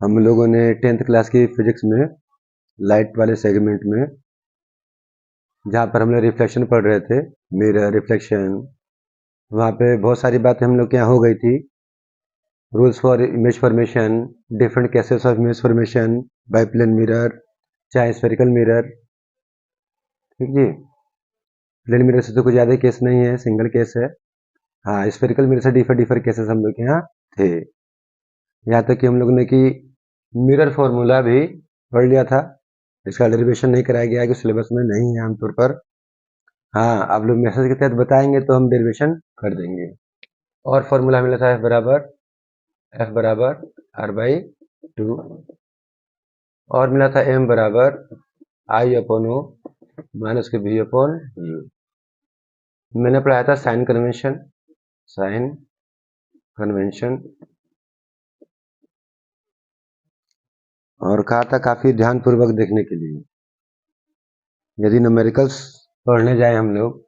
हम लोगों ने 10th क्लास की फिजिक्स में लाइट वाले सेगमेंट में जहाँ पर हम लोग रिफ्लेक्शन पढ़ रहे थे, मिरर रिफ्लेक्शन, वहाँ पे बहुत सारी बातें हम लोग के यहाँ हो गई थी। Rules for image formation, different cases of image formation, biplane mirror, चाहे स्फेरिकल मिरर। ठीक जी, प्लेन मिरर से तो कुछ ज़्यादा केस नहीं है, सिंगल केस है। हाँ, स्फेरिकल मिरर से डिफर केसेस हम लोग के यहाँ थे। यहाँ तक कि हम लोग ने कि मिरर फॉर्मूला भी पढ़ लिया था। इसका डेरिवेशन नहीं कराया गया है कि सिलेबस में नहीं है आमतौर पर। हाँ, आप लोग मैसेज के तहत बताएंगे तो हम डेरिवेशन कर देंगे। और फॉर्मूला मिला था एफ बराबर r/2 और मिला था m बराबर I/O माइनस के v/u। मैंने पढ़ाया था साइन कन्वेंशन और कहा था काफी ध्यानपूर्वक देखने के लिए। यदि न्यूमेरिकल्स पढ़ने जाए हम लोग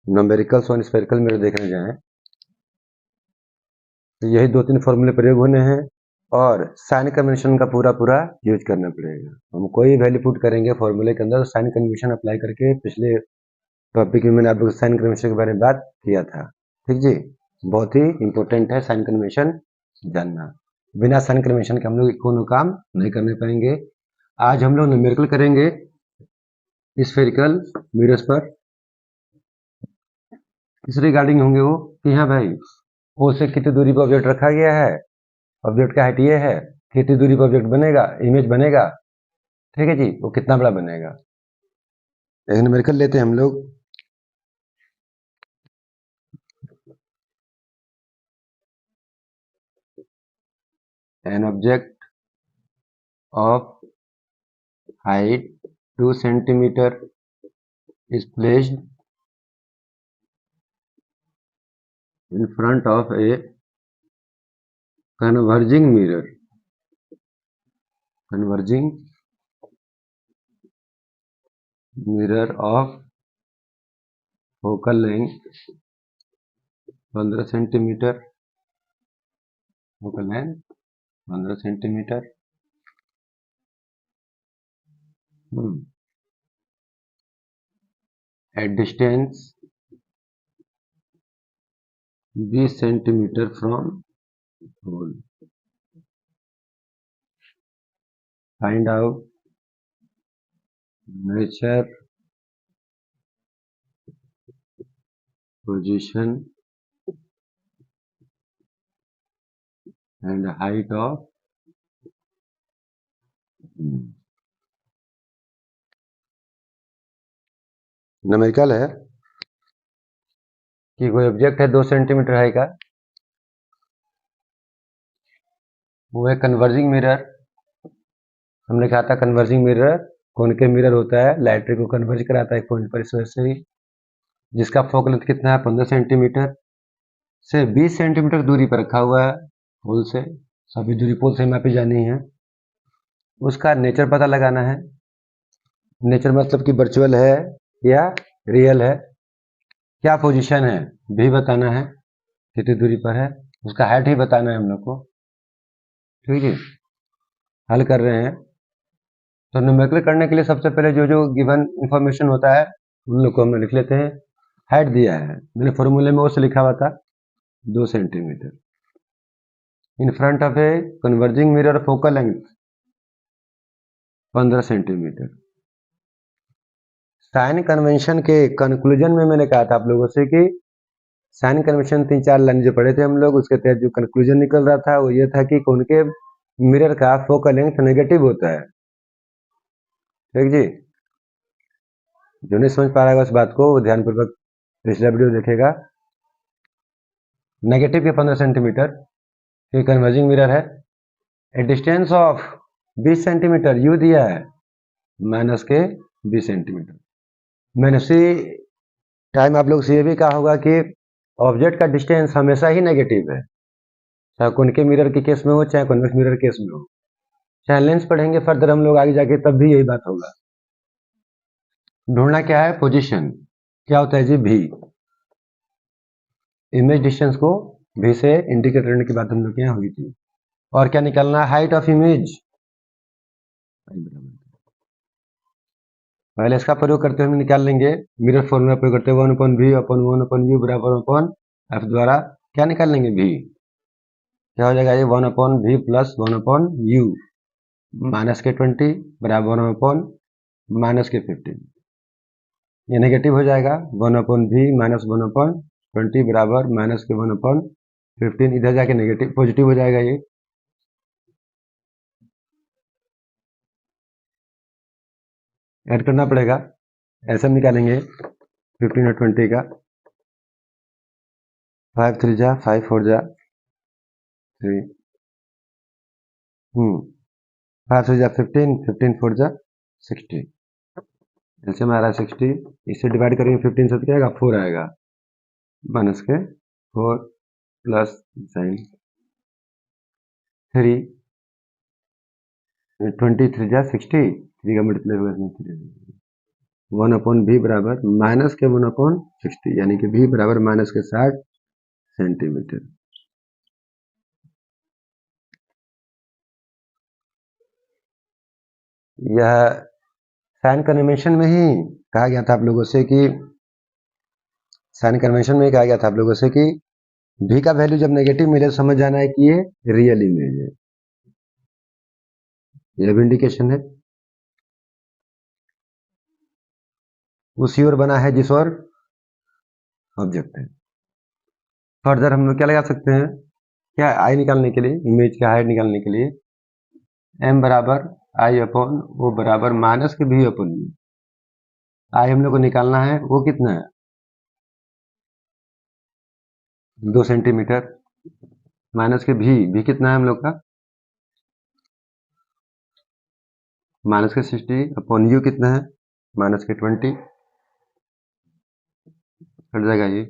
न्यूमेरिकल्स और स्फेरिकल मिरर देखने जाएं तो यही 2-3 फॉर्मूले प्रयोग होने हैं और साइन कन्वेंशन का पूरा यूज करना पड़ेगा। हम कोई वैल्यू पुट करेंगे फॉर्मूले के अंदर तो साइन कन्वेंशन अप्लाई करके, पिछले टॉपिक में मैंने आप लोग साइन कन्वेंशन के बारे में बात किया था। ठीक जी, बहुत ही इंपॉर्टेंट है साइन कन्वेंशन जानना। बिना साइन कन्वेंशन के हम लोग कोनो काम नहीं करने पाएंगे। आज हम लोग न्यूमेरिकल करेंगे स्फेरिकल मिरर्स पर। इस रिगार्डिंग होंगे वो कि हाँ भाई, ओ से कितनी दूरी पर ऑब्जेक्ट रखा गया है, ऑब्जेक्ट का हाइट ये है, कितनी दूरी पर ऑब्जेक्ट बनेगा, इमेज बनेगा। ठीक है जी, वो कितना बड़ा बनेगा। एक न्यूमेरिकल लेते हैं हम लोग। An object of height 2 centimetre is placed in front of a converging mirror of focal length 15 centimetre, focal length 15 centimetre, at distance 20 centimetre from hole. Find out nature, position and height of numerical है कि कोई object है 2 centimetre high का, वो है converging mirror. हमने कहा था कन्वर्जिंग मिरर कॉनकेव मिरर होता है, लाइट रे को कन्वर्ज कराता है एक पॉइंट पर, इस वजह से ही जिसका फोकल लेंथ कितना है 15 सेंटीमीटर से 20 सेंटीमीटर दूरी पर रखा हुआ है पोल से। सभी दूरी पोल से मापी जानी है। उसका नेचर पता लगाना है। नेचर मतलब कि वर्चुअल है या रियल है, क्या पोजीशन है भी बताना है, कितनी दूरी पर है, उसका हाइट ही बताना है हम लोग को। ठीक है, हल कर रहे हैं तो न्यूमेरिकल करने के लिए सबसे पहले जो जो गिवन इंफॉर्मेशन होता है उन लोग को हम लिख लेते हैं। हाइट दिया है, मैंने फॉर्मूले में वो से लिखा हुआ था 2 centimetre in front of a converging mirror, focal length 15 centimetre. Sign convention के कंक्लूजन में मैंने कहा था आप लोगों से कि साइन कन्वेंशन 3-4 लाइन जो पढ़े थे हम लोग, उसके तहत जो कंक्लूजन निकल रहा था वो ये था कि कॉनकेव मिरर का फोकल लेंथ नेगेटिव होता है। ठीक जी, जो नहीं समझ पा रहा है उस बात को वो ध्यानपूर्वक पिछला वीडियो देखेगा। नेगेटिव के 15 सेंटीमीटर ये कन्वर्जिंग मिरर है। ए डिस्टेंस ऑफ 20 सेंटीमीटर यू दिया है, माइनस के 20 सेंटीमीटर। मैंने उसी टाइम आप लोग से ये भी कहा होगा कि ऑब्जेक्ट का डिस्टेंस हमेशा ही नेगेटिव है, चाहे कॉनकेव मिरर के केस में हो चाहे कॉन्वेक्स मिरर केस में हो, चाहे लेंस पढ़ेंगे फर्दर हम लोग आगे जाके तब भी यही बात होगा। ढूंढना क्या है? पोजीशन। क्या होता है जी? भी। इमेज डिस्टेंस को भी से इंडिकेट करने की बात हम लोग के यहाँ हुई थी। और क्या निकालना है? Height of image. पहले इसका प्रयोग करते हुए हम निकाल लेंगे, मिरर फॉर्मूला प्रयोग करते हुए 1/v/1/u बराबर 1/f द्वारा क्या निकाल लेंगे? भी। क्या हो जाएगा ये? 1/v प्लस 1/u माइनस के 20 बराबर 1/-15। ये नेगेटिव हो जाएगा, 1/v माइनस 1/20 बराबर माइनस के 1/15। इधर जाके नेगेटिव पॉजिटिव हो जाएगा। ये ऐड करना पड़ेगा, ऐसे हम निकालेंगे 15 और 20 का। 5 3 जा 5 4 जा 3 5 3 जा 15 15 4 जा 60। ऐसे में आ रहा है 60, इससे डिवाइड करेंगे 15 से तो क्या आएगा? 4 आएगा, माइनस के 4 प्लस साइन 3 23 जा 60, 3 का मल्टीप्लाई होगा इसमें 3 1/v बराबर माइनस के 1/60, यानी कि v बराबर माइनस के 60 सेंटीमीटर। यह साइन कन्वेंशन में ही कहा गया था आप लोगों से कि साइन कन्वेंशन में ही कहा गया था आप लोगों से कि v का वैल्यू जब नेगेटिव मिले तो समझ जाना है कि ये रियल इमेज है। यह भी इंडिकेशन है। उसी ओर बना है जिस ओर ऑब्जेक्ट है। फर्दर हम लोग क्या लगा सकते हैं? क्या आई निकालने के लिए, इमेज का हाइट निकालने के लिए m बराबर आई अपॉन वो बराबर माइनस के v अपॉन u। आई हम लोग को निकालना है, वो कितना है? 2 सेंटीमीटर। माइनस के v कितना है हम लोग का? माइनस के 60 अपॉन u कितना है? माइनस के 20। हट जाएगा ये।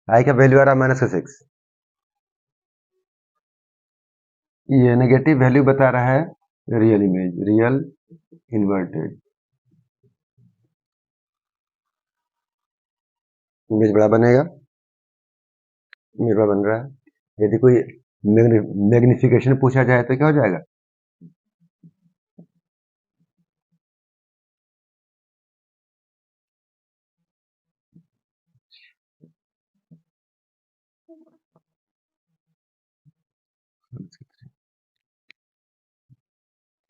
आई का वैल्यू आ रहा है माइनस का 6। ये नेगेटिव वैल्यू बता रहा है real image, real inverted image बड़ा बनेगा। इमेज बड़ा बन रहा है। यदि कोई मैग्निफिकेशन पूछा जाए तो क्या हो जाएगा?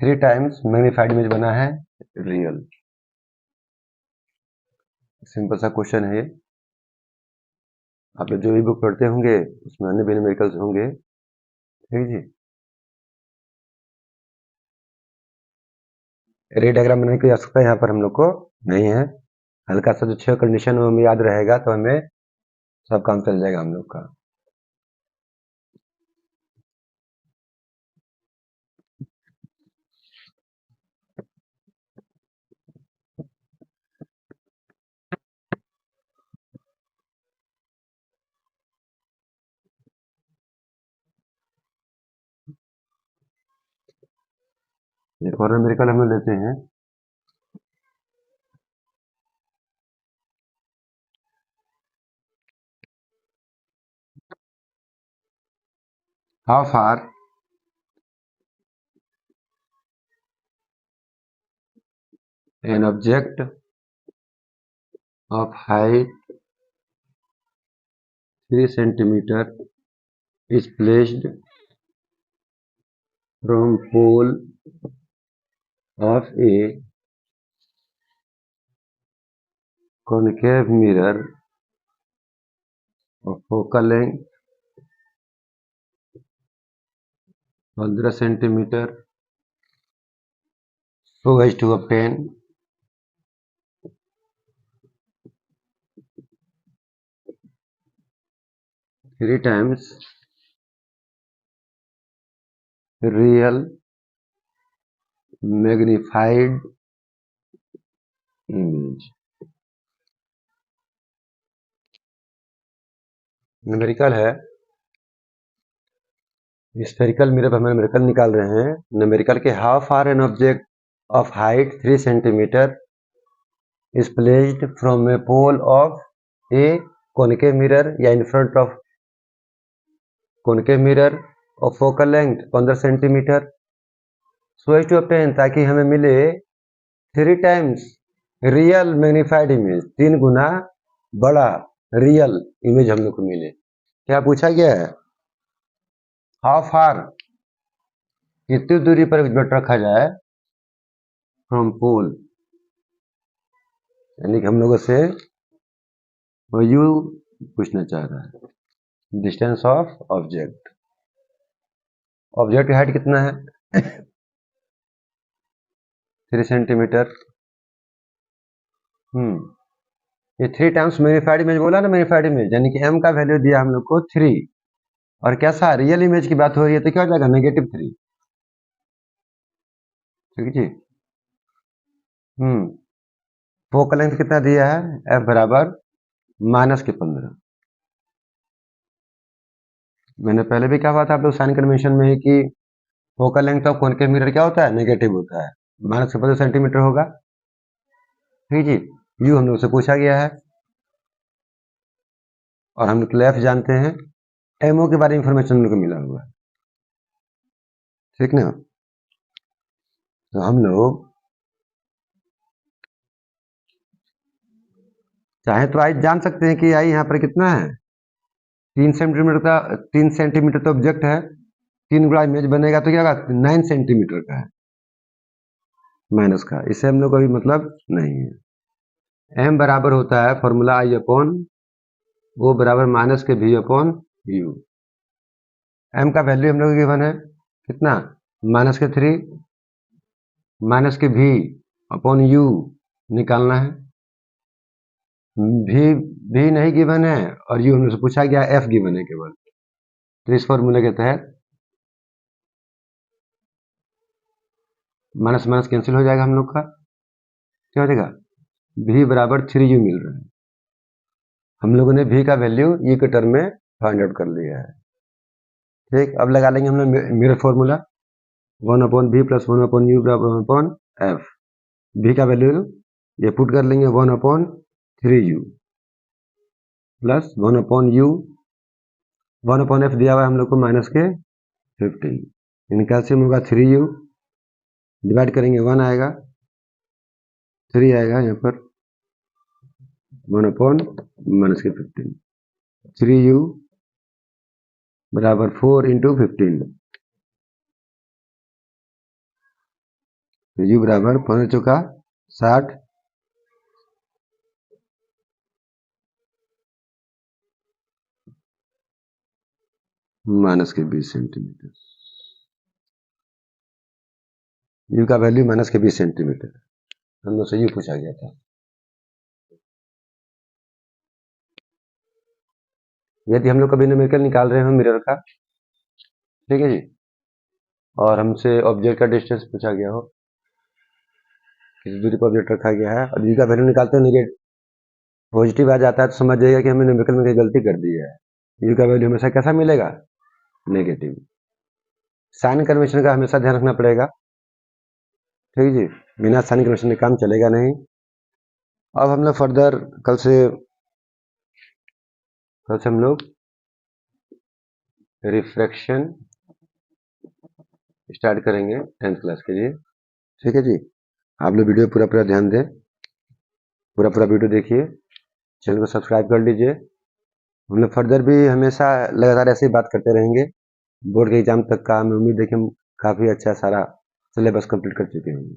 थ्री टाइम्स मैग्नीफाइड इमेज बना है रियल। सिंपल सा क्वेश्चन है ये। आप लोग जो भी बुक पढ़ते होंगे उसमें अन्य भी न्यूमेरिकल्स होंगे, ठीक जी। रे डायग्राम बनाने की आवश्यकता यहाँ पर हम लोग को नहीं है। हल्का सा जो 6 कंडीशन हमें याद रहेगा तो हमें सब काम चल जाएगा हम लोग का। एक और न्यूमेरिकल हम लोग लेते हैं। How far an object of height 3 centimeter is placed from pole of a concave mirror of focal length 15 centimeter so as to obtain 3 times real magnified image. Numerical है, स्फेरिकल मिरर पर हम numerical निकाल रहे हैं। Numerical के how far an object of height 3 centimetre is placed from a pole of a concave mirror या in front of concave mirror of focal length 15 centimetre, so as to obtain, ताकि हमें मिले 3 times real magnified image, 3 गुना बड़ा real image हम लोग को मिले। क्या पूछा गया है? हाउ फार, कितनी दूरी पर ऑब्जेक्ट रखा जाए फ्रॉम पोल, यानी कि हम लोगों से यू पूछना चाह रहा है, डिस्टेंस ऑफ ऑब्जेक्ट। ऑब्जेक्ट की हाइट कितना है? 3 सेंटीमीटर। ये 3 टाइम्स मैग्नीफाइड इमेज बोला ना, मैग्नीफाइड इमेज यानी कि m का वैल्यू दिया हम लोग को 3, और कैसा रियल इमेज की बात हो रही है तो क्या हो जाएगा? -3। ठीक है जी। फोकल लेंथ कितना दिया है? f बराबर -15। मैंने पहले भी कहा हुआ था आप लोग साइन कन्वेंशन में ही कि focal length of concave mirror क्या होता है? नेगेटिव होता है, -15 सेंटीमीटर होगा। ठीक जी। यू हम लोग से पूछा गया है और हम लोग एफ जानते हैं, एमओ के बारे में इंफॉर्मेशन हम लोग को मिला हुआ है। ठीक ना? तो हम लोग चाहे तो आई जान सकते हैं कि आई यहाँ पर कितना है? 3 सेंटीमीटर का, 3 सेंटीमीटर तो ऑब्जेक्ट है, 3 गुणा इमेज बनेगा तो क्या होगा? 9 सेंटीमीटर का है माइनस का, इससे हम लोग को अभी मतलब नहीं है। एम बराबर होता है फॉर्मूला आई अपॉन ओ बराबर माइनस के वी अपॉन यू। एम का वैल्यू हम लोग को गिवन है कितना? -3 माइनस के वी अपॉन यू निकालना है। भी नहीं गिवन है और यू हमसे पूछा गया, एफ गिवन है केवल। तो इस फॉर्मूले के तहत माइनस माइनस कैंसिल हो जाएगा हम लोग का, क्या हो जाएगा? भी बराबर 3u मिल रहा है। हम लोगों ने भी का वैल्यू यू के टर्म में फाइंड आउट कर लिया है। ठीक, अब लगा लेंगे हम लोग mirror formula, 1/v plus 1/u बराबर 1/f। भी का वैल्यू ये पुट कर लेंगे 1/3u प्लस 1/u, 1/f दिया हुआ है हम लोग को माइनस के 15, इनका कैल्शियम होगा 3u, डिवाइड करेंगे 1 आएगा, 3 आएगा यहाँ पर 1/-15, 3u बराबर 4 × 15, तो u बराबर 15 चौका 60 माइनस के 20 सेंटीमीटर। यू का वैल्यू माइनस के 20 सेंटीमीटर हम लोग से यू पूछा गया था। यदि हम लोग कभी न्यूमेरिकल निकाल रहे हो मिरर का, ठीक है जी, और हमसे ऑब्जेक्ट का डिस्टेंस पूछा गया हो, किसी दूरी पर ऑब्जेक्ट रखा गया है और यू का वैल्यू निकालते हैं नेगेटिव पॉजिटिव आ जाता है, तो समझ जाइएगा कि हमने न्यूमेरिकल में कोई गलती कर दी है। यू का वैल्यू हमेशा कैसा मिलेगा? नेगेटिव। साइन कन्वेंशन का हमेशा ध्यान रखना पड़ेगा। ठीक जी, बिना साइन कन्वेंशन के काम चलेगा नहीं। अब हम लोग फर्दर कल से हम लोग रिफ्रैक्शन स्टार्ट करेंगे 10th क्लास के लिए। ठीक है जी, आप लोग वीडियो पूरा ध्यान दें, पूरा वीडियो देखिए, चैनल को सब्सक्राइब कर लीजिए। हम लोग फर्दर भी हमेशा लगातार ऐसे ही बात करते रहेंगे। बोर्ड के एग्जाम तक का हमें उम्मीद है कि हम काफ़ी अच्छा सारा सिलेबस कंप्लीट कर चुके होंगे।